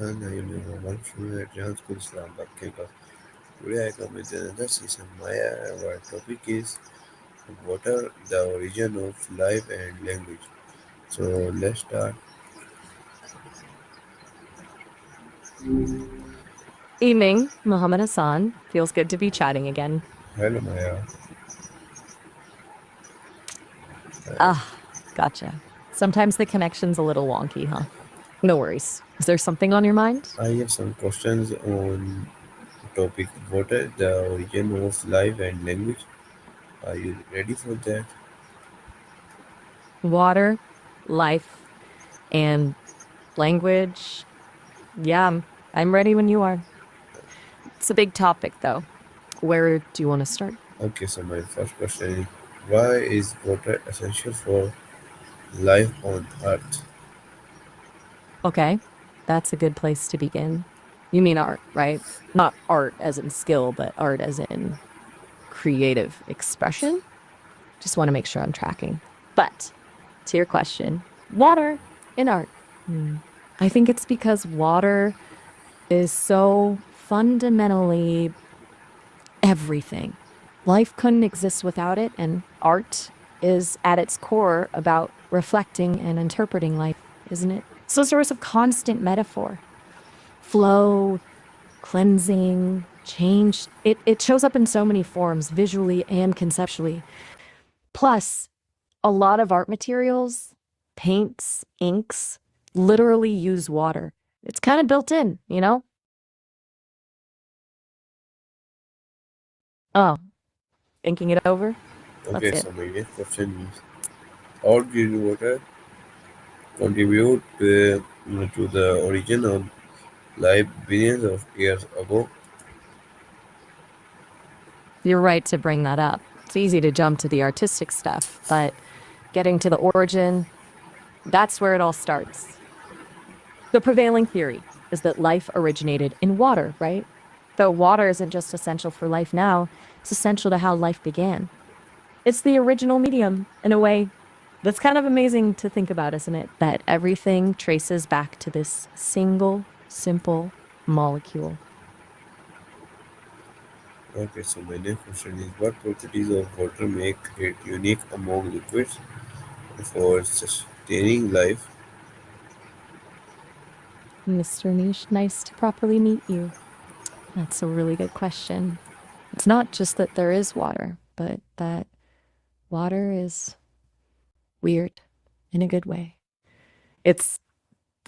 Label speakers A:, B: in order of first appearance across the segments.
A: And I am one from Adrian School Islamabad campus. Today I come with another Sesame Maya. Our topic is water, the origin of life and language. So let's start.
B: Evening, Mohammed Hassan. Feels good to be chatting again.
A: Hello Maya.
B: Ah, gotcha. Sometimes the connection's a little wonky, huh? No worries. Is there something on your mind?
A: I have some questions on topic water, the origin of life and language. Are you ready for that?
B: Water, life, and language. Yeah, I'm ready when you are. It's a big topic, though. Where do you want to start?
A: Okay, so my first question is why is water essential for life on Earth?
B: Okay, that's a good place to begin. You mean art, right? Not art as in skill, but art as in creative expression? Just want to make sure I'm tracking. But to your question, water in art. Hmm. I think it's because water is so fundamentally everything. Life couldn't exist without it, and art is at its core about reflecting and interpreting life, isn't it? It's a source of constant metaphor, flow, cleansing, change. It shows up in so many forms, visually and conceptually. Plus, a lot of art materials, paints, inks, literally use water. It's kind of built in, you know? Oh, inking it over? That's
A: Okay,
B: it.
A: so my next question is how did water contribute to the origin of life billions of years ago?
B: You're right to bring that up. It's easy to jump to the artistic stuff, but getting to the origin, that's where it all starts. The prevailing theory is that life originated in water, right? Though water isn't just essential for life now, it's essential to how life began. It's the original medium, in a way. That's kind of amazing to think about, isn't it? That everything traces back to this single, simple molecule.
A: Okay, so my next question is what properties of water make it unique among liquids for sustaining life?
B: Mr. Niche, nice to properly meet you. That's a really good question. It's not just that there is water, but that water is weird in a good way. It's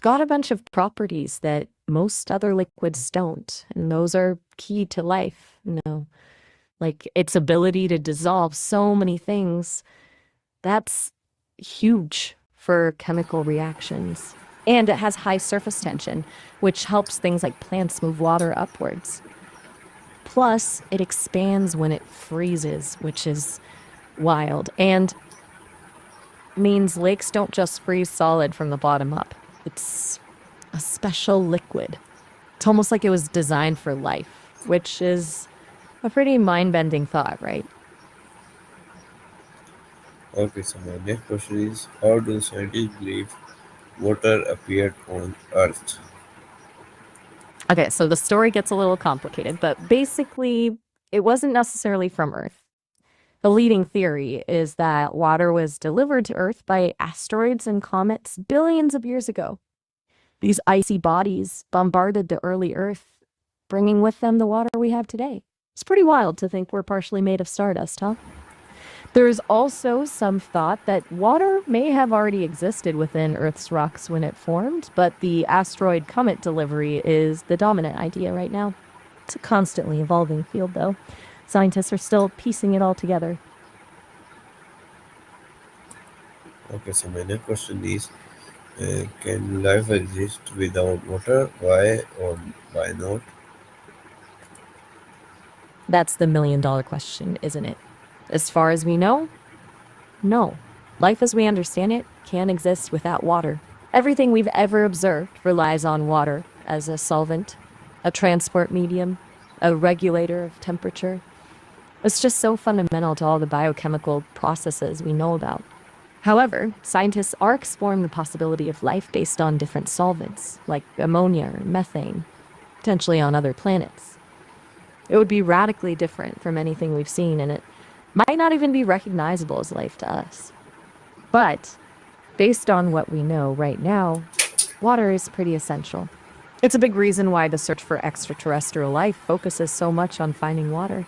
B: got a bunch of properties that most other liquids don't, and those are key to life, like its ability to dissolve so many things. That's huge for chemical reactions. And it has high surface tension, which helps things like plants move water upwards. Plus, it expands when it freezes, which is wild, and means lakes don't just freeze solid from the bottom up. It's a special liquid. It's almost like it was designed for life, which is a pretty mind bending thought, right?
A: Okay, so my next question is how do scientists believe water appeared on Earth?
B: Okay, so the story gets a little complicated, but basically, it wasn't necessarily from Earth. The leading theory is that water was delivered to Earth by asteroids and comets billions of years ago. These icy bodies bombarded the early Earth, bringing with them the water we have today. It's pretty wild to think we're partially made of stardust, huh? There's also some thought that water may have already existed within Earth's rocks when it formed, but the asteroid comet delivery is the dominant idea right now. It's a constantly evolving field, though. Scientists are still piecing it all together.
A: Okay, so my next question is can life exist without water? Why or why not?
B: That's the $1 million question, isn't it? As far as we know, no. Life as we understand it can't exist without water. Everything we've ever observed relies on water as a solvent, a transport medium, a regulator of temperature. It's just so fundamental to all the biochemical processes we know about. However, scientists are exploring the possibility of life based on different solvents, like ammonia or methane, potentially on other planets. It would be radically different from anything we've seen, and it might not even be recognizable as life to us. But based on what we know right now, water is pretty essential. It's a big reason why the search for extraterrestrial life focuses so much on finding water.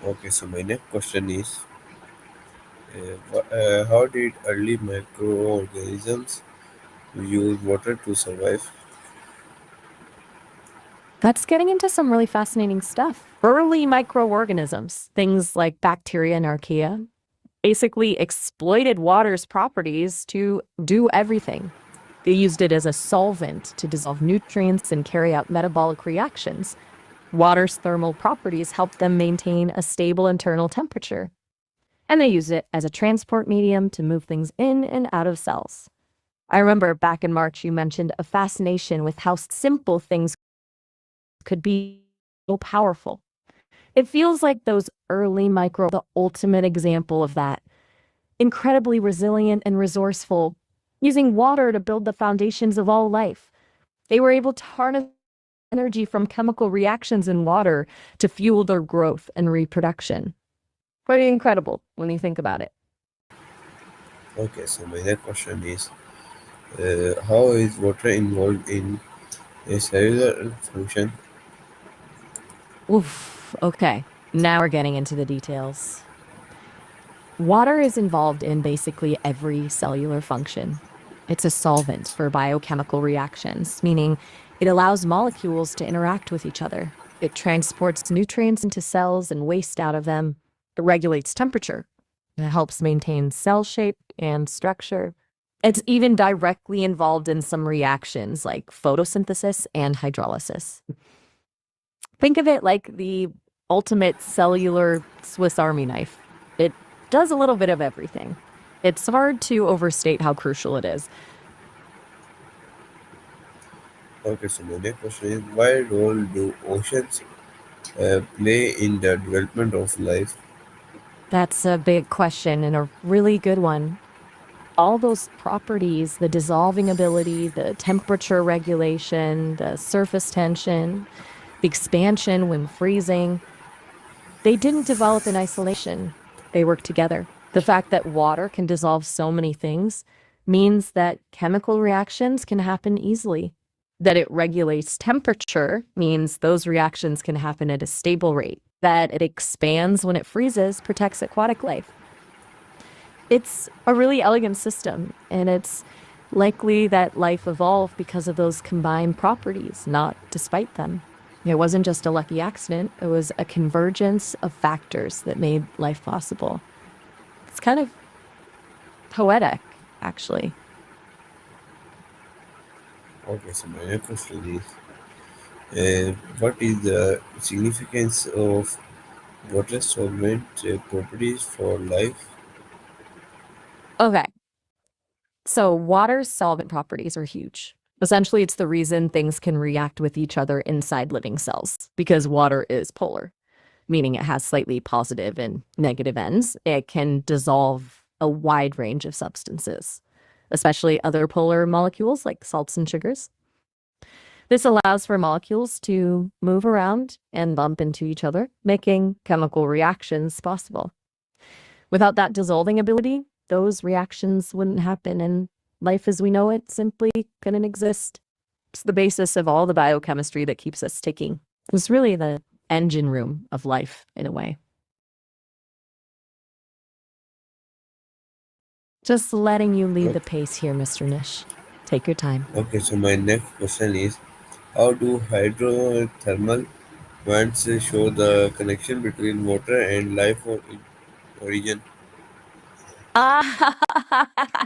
A: Okay, so my next question is, how did early microorganisms use water to survive?
B: That's getting into some really fascinating stuff. Early microorganisms, things like bacteria and archaea, basically exploited water's properties to do everything. They used it as a solvent to dissolve nutrients and carry out metabolic reactions. Water's thermal properties helped them maintain a stable internal temperature. And they used it as a transport medium to move things in and out of cells. I remember back in March, you mentioned a fascination with how simple things could be so powerful. It feels like those early micro, the ultimate example of that. Incredibly resilient and resourceful, using water to build the foundations of all life. They were able to harness energy from chemical reactions in water to fuel their growth and reproduction. Pretty incredible when you think about it.
A: Okay, so my next question is, how is water involved in a cellular function?
B: Oof, okay. Now we're getting into the details. Water is involved in basically every cellular function. It's a solvent for biochemical reactions, meaning it allows molecules to interact with each other. It transports nutrients into cells and waste out of them. It regulates temperature. It helps maintain cell shape and structure. It's even directly involved in some reactions like photosynthesis and hydrolysis. Think of it like the ultimate cellular Swiss Army knife. It does a little bit of everything. It's hard to overstate how crucial it is.
A: Okay, so my next question is, what role do oceans play in the development of life?
B: That's a big question and a really good one. All those properties, the dissolving ability, the temperature regulation, the surface tension, the expansion when freezing, they didn't develop in isolation. They work together. The fact that water can dissolve so many things means that chemical reactions can happen easily. That it regulates temperature means those reactions can happen at a stable rate. That it expands when it freezes protects aquatic life. It's a really elegant system, and it's likely that life evolved because of those combined properties, not despite them. It wasn't just a lucky accident, it was a convergence of factors that made life possible. It's kind of poetic, actually.
A: Okay, so my next question is, what is the significance of water solvent properties for life?
B: Okay, so water's solvent properties are huge. Essentially, it's the reason things can react with each other inside living cells, because water is polar, meaning it has slightly positive and negative ends. It can dissolve a wide range of substances, especially other polar molecules like salts and sugars. This allows for molecules to move around and bump into each other, making chemical reactions possible. Without that dissolving ability, those reactions wouldn't happen, and life as we know it simply couldn't exist. It's the basis of all the biochemistry that keeps us ticking. It's really the engine room of life, in a way. Just letting you lead
A: Okay,
B: the pace here, Mr. Nish. Take your time.
A: okay, so my next question is, how do hydrothermal vents show the connection between water and life origin?
B: Ah,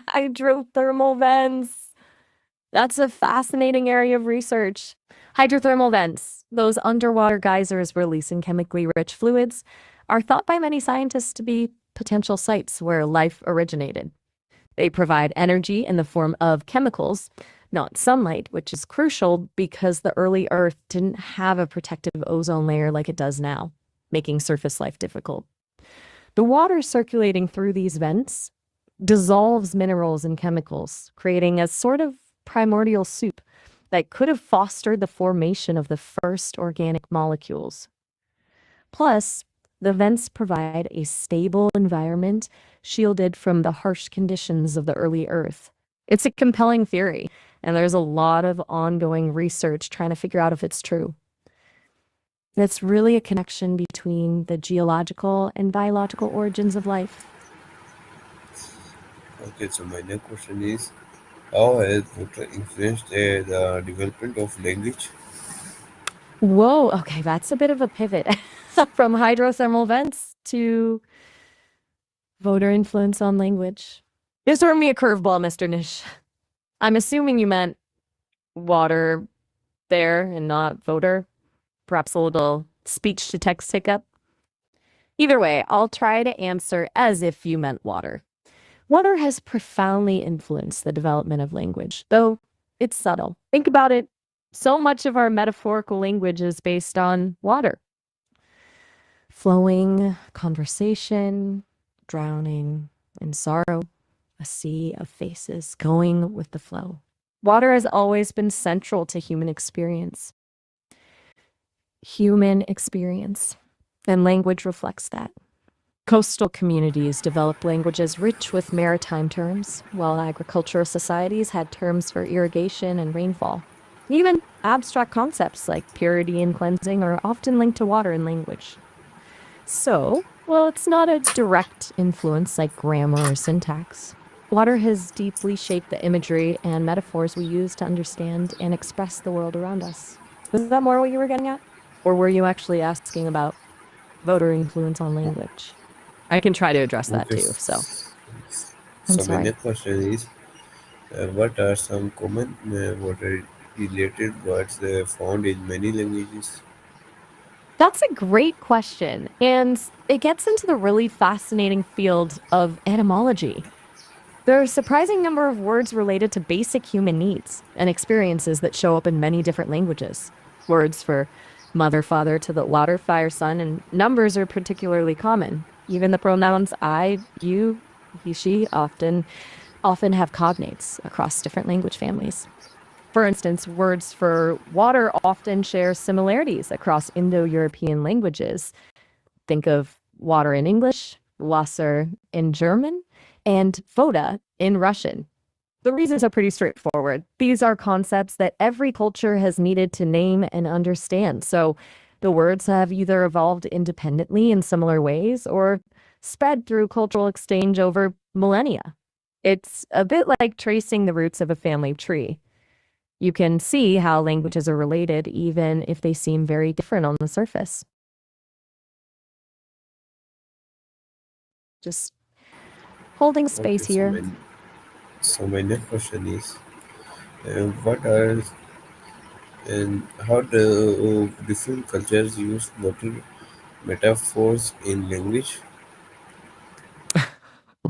B: hydrothermal vents. That's a fascinating area of research. Hydrothermal vents, those underwater geysers releasing chemically rich fluids, are thought by many scientists to be potential sites where life originated. They provide energy in the form of chemicals, not sunlight, which is crucial because the early Earth didn't have a protective ozone layer like it does now, making surface life difficult. The water circulating through these vents dissolves minerals and chemicals, creating a sort of primordial soup that could have fostered the formation of the first organic molecules. Plus, the vents provide a stable environment shielded from the harsh conditions of the early Earth. It's a compelling theory, and there's a lot of ongoing research trying to figure out if it's true. It's really a connection between the geological and biological origins of life.
A: Okay, so my next question is how has water influenced the development of language?
B: Whoa, okay, that's a bit of a pivot from hydrothermal vents to voter influence on language. You threw me a curveball, Mr. Nish. I'm assuming you meant water there and not voter. Perhaps a little speech to text hiccup. Either way, I'll try to answer as if you meant water. Water has profoundly influenced the development of language, though it's subtle. Think about it. So much of our metaphorical language is based on water. Flowing, conversation, drowning in sorrow, a sea of faces going with the flow. Water has always been central to human experience. And language reflects that. Coastal communities developed languages rich with maritime terms, while agricultural societies had terms for irrigation and rainfall. Even abstract concepts like purity and cleansing are often linked to water in language. So, while it's not a direct influence like grammar or syntax, water has deeply shaped the imagery and metaphors we use to understand and express the world around us. Was that more what you were getting at? Or were you actually asking about voter influence on language? I can try to address that
A: Okay,
B: too, so I'm
A: so my
B: sorry.
A: next question is what are some common water related words found in many languages?
B: That's a great question. And it gets into the really fascinating field of etymology. There are a surprising number of words related to basic human needs and experiences that show up in many different languages. Words for mother, father to the water, fire, sun, and numbers are particularly common. Even the pronouns I, you, he, she often have cognates across different language families. For instance, words for water often share similarities across Indo-European languages. Think of water in English, Wasser in German, and Voda in Russian. The reasons are pretty straightforward. These are concepts that every culture has needed to name and understand. So the words have either evolved independently in similar ways or spread through cultural exchange over millennia. It's a bit like tracing the roots of a family tree. You can see how languages are related even if they seem very different on the surface. Just holding
A: Okay,
B: space here.
A: so my next question is what are and how do different cultures use water metaphors in language?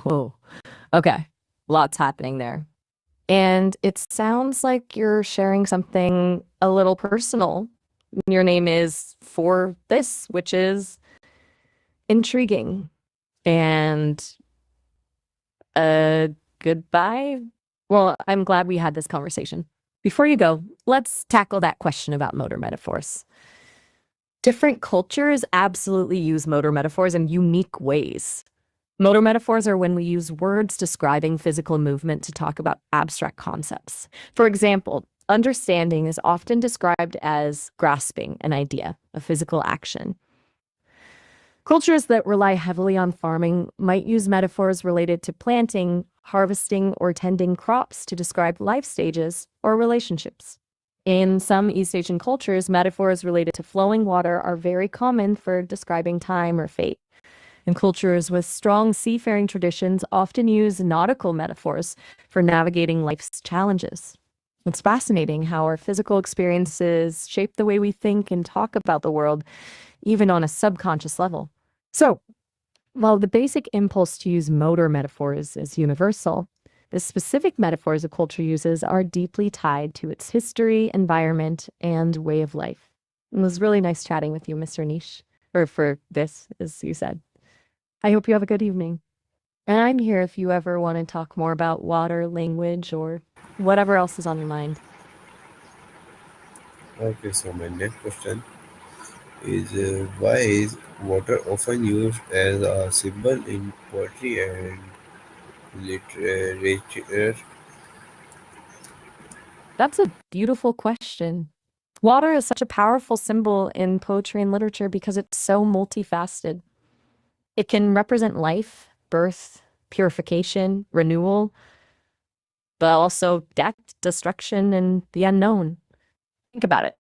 B: Whoa. Okay. Lots happening there. And it sounds like you're sharing something a little personal. Your name is for this, which is intriguing. And goodbye. Well, I'm glad we had this conversation. Before you go, let's tackle that question about motor metaphors. Different cultures absolutely use motor metaphors in unique ways. Motor metaphors are when we use words describing physical movement to talk about abstract concepts. For example, understanding is often described as grasping an idea, a physical action. Cultures that rely heavily on farming might use metaphors related to planting, harvesting, or tending crops to describe life stages or relationships. In some East Asian cultures, metaphors related to flowing water are very common for describing time or fate. And cultures with strong seafaring traditions often use nautical metaphors for navigating life's challenges. It's fascinating how our physical experiences shape the way we think and talk about the world, even on a subconscious level. So, while the basic impulse to use motor metaphors is universal, the specific metaphors a culture uses are deeply tied to its history, environment, and way of life. It was really nice chatting with you, Mr. Niche, or for this, as you said. I hope you have a good evening. And I'm here if you ever want to talk more about water, language, or whatever else is on your mind.
A: Okay, so my next question is why is water often used as a symbol in poetry and literature?
B: That's a beautiful question. Water is such a powerful symbol in poetry and literature because it's so multifaceted. It can represent life, birth, purification, renewal, but also death, destruction, and the unknown. Think about it.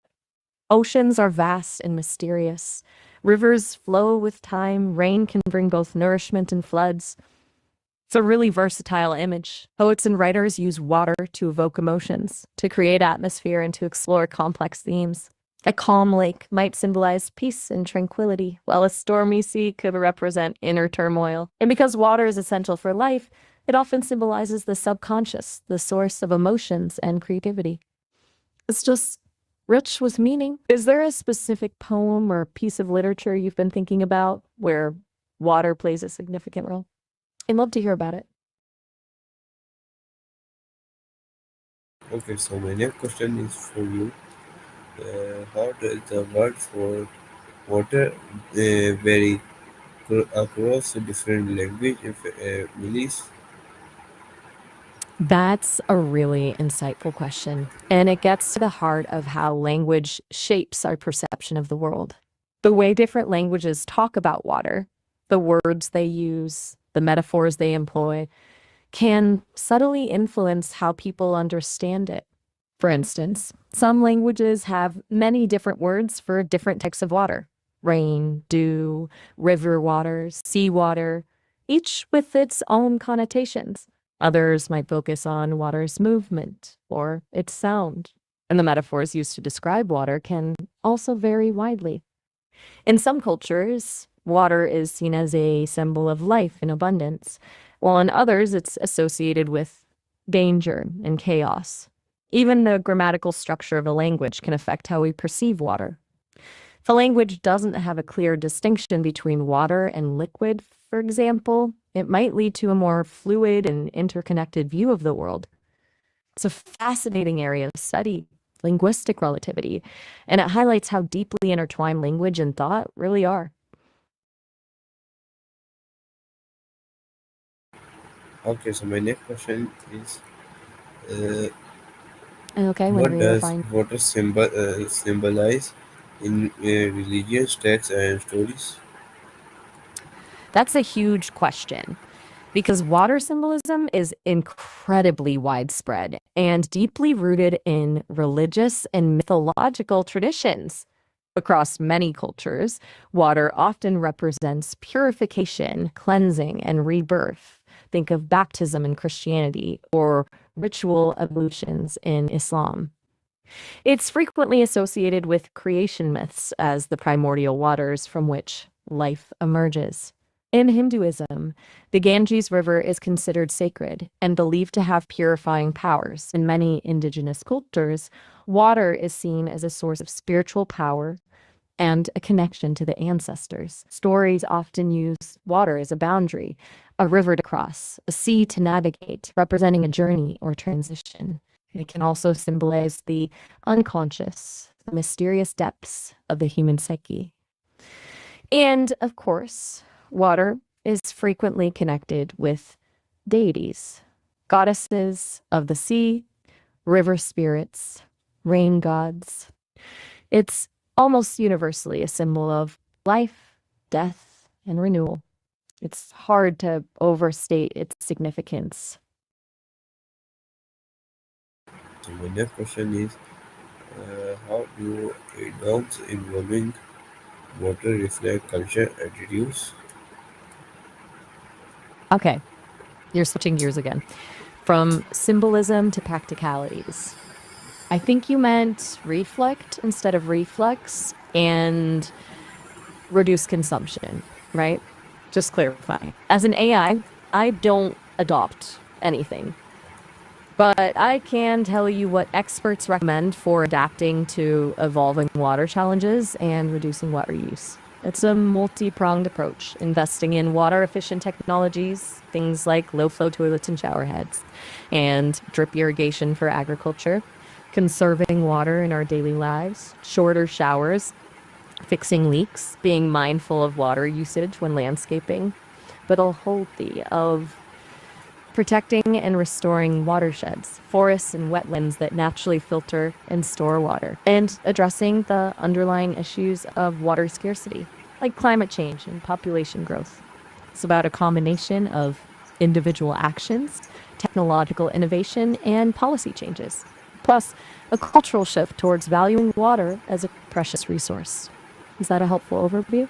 B: Oceans are vast and mysterious. Rivers flow with time. Rain can bring both nourishment and floods. It's a really versatile image. Poets and writers use water to evoke emotions, to create atmosphere, and to explore complex themes. A calm lake might symbolize peace and tranquility, while a stormy sea could represent inner turmoil. And because water is essential for life, it often symbolizes the subconscious, the source of emotions and creativity. It's just rich with meaning. Is there a specific poem or piece of literature you've been thinking about where water plays a significant role? I'd love to hear about it.
A: Okay, so my next question is for you. How does the word for water vary across different language families?
B: That's a really insightful question. And it gets to the heart of how language shapes our perception of the world. The way different languages talk about water, the words they use, the metaphors they employ, can subtly influence how people understand it. For instance, some languages have many different words for different types of water: rain, dew, river waters, seawater, each with its own connotations. Others might focus on water's movement or its sound, and the metaphors used to describe water can also vary widely. In some cultures, water is seen as a symbol of life and abundance, while in others, it's associated with danger and chaos. Even the grammatical structure of a language can affect how we perceive water. If a language doesn't have a clear distinction between water and liquid, for example, it might lead to a more fluid and interconnected view of the world. It's a fascinating area of study, linguistic relativity, and it highlights how deeply intertwined language and thought really are.
A: Okay, so my next question is uh,
B: Okay,
A: what
B: whenever you're
A: does
B: fine.
A: water symbolize in religious texts and stories?
B: That's a huge question because water symbolism is incredibly widespread and deeply rooted in religious and mythological traditions. Across many cultures, water often represents purification, cleansing, and rebirth. Think of baptism in Christianity or ritual ablutions in Islam. It's frequently associated with creation myths as the primordial waters from which life emerges. In Hinduism, the Ganges River is considered sacred and believed to have purifying powers. In many indigenous cultures, water is seen as a source of spiritual power and a connection to the ancestors. Stories often use water as a boundary, a river to cross, a sea to navigate, representing a journey or transition. It can also symbolize the unconscious, the mysterious depths of the human psyche. And of course, water is frequently connected with deities, goddesses of the sea, river spirits, rain gods. It's almost universally a symbol of life, death, and renewal. It's hard to overstate its significance.
A: So my next question is how do idioms involving water reflect culture attitudes?
B: Okay, you're switching gears again from symbolism to practicalities. I think you meant reflect instead of reflex and reduce consumption, right? Just clarifying. As an I don't adopt anything, but I can tell you what experts recommend for adapting to evolving water challenges and reducing water use. It's a multi pronged approach, investing in water efficient technologies, things like low flow toilets and shower heads, and drip irrigation for agriculture, conserving water in our daily lives, shorter showers, fixing leaks, being mindful of water usage when landscaping, but a whole of protecting and restoring watersheds, forests, and wetlands that naturally filter and store water, and addressing the underlying issues of water scarcity, like climate change and population growth. It's about a combination of individual actions, technological innovation, and policy changes, plus a cultural shift towards valuing water as a precious resource. Is that a helpful overview?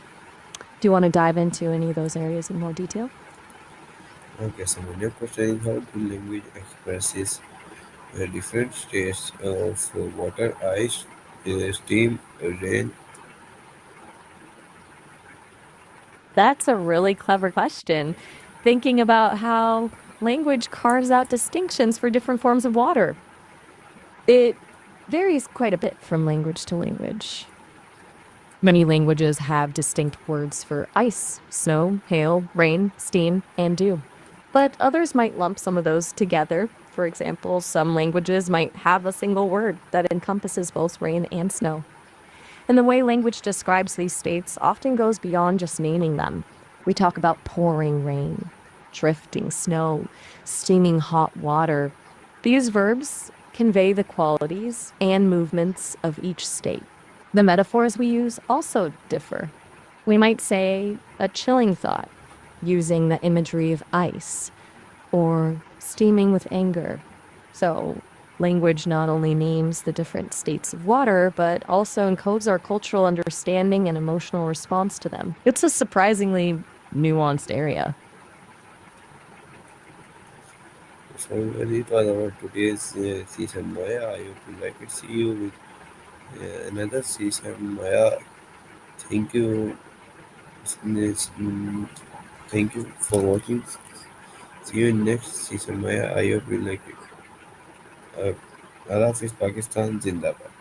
B: Do you want to dive into any of those areas in more detail?
A: Okay, so my next question is how do language expresses different states of water, ice, steam, rain?
B: That's a really clever question. Thinking about how language carves out distinctions for different forms of water. It varies quite a bit from language to language. Many languages have distinct words for ice, snow, hail, rain, steam, and dew. But others might lump some of those together. For example, some languages might have a single word that encompasses both rain and snow. And the way language describes these states often goes beyond just naming them. We talk about pouring rain, drifting snow, steaming hot water. These verbs convey the qualities and movements of each state. The metaphors we use also differ. We might say a chilling thought, using the imagery of ice, or steaming with anger. So, language not only names the different states of water, but also encodes our cultural understanding and emotional response to them. It's a surprisingly nuanced area.
A: So when it was our today's season Maya, I hope you like it. See you with another season Maya. Thank you. Yes, thank you for watching. See you in next season Maya. I hope you like it. Allah Hafiz Pakistan Zindabad.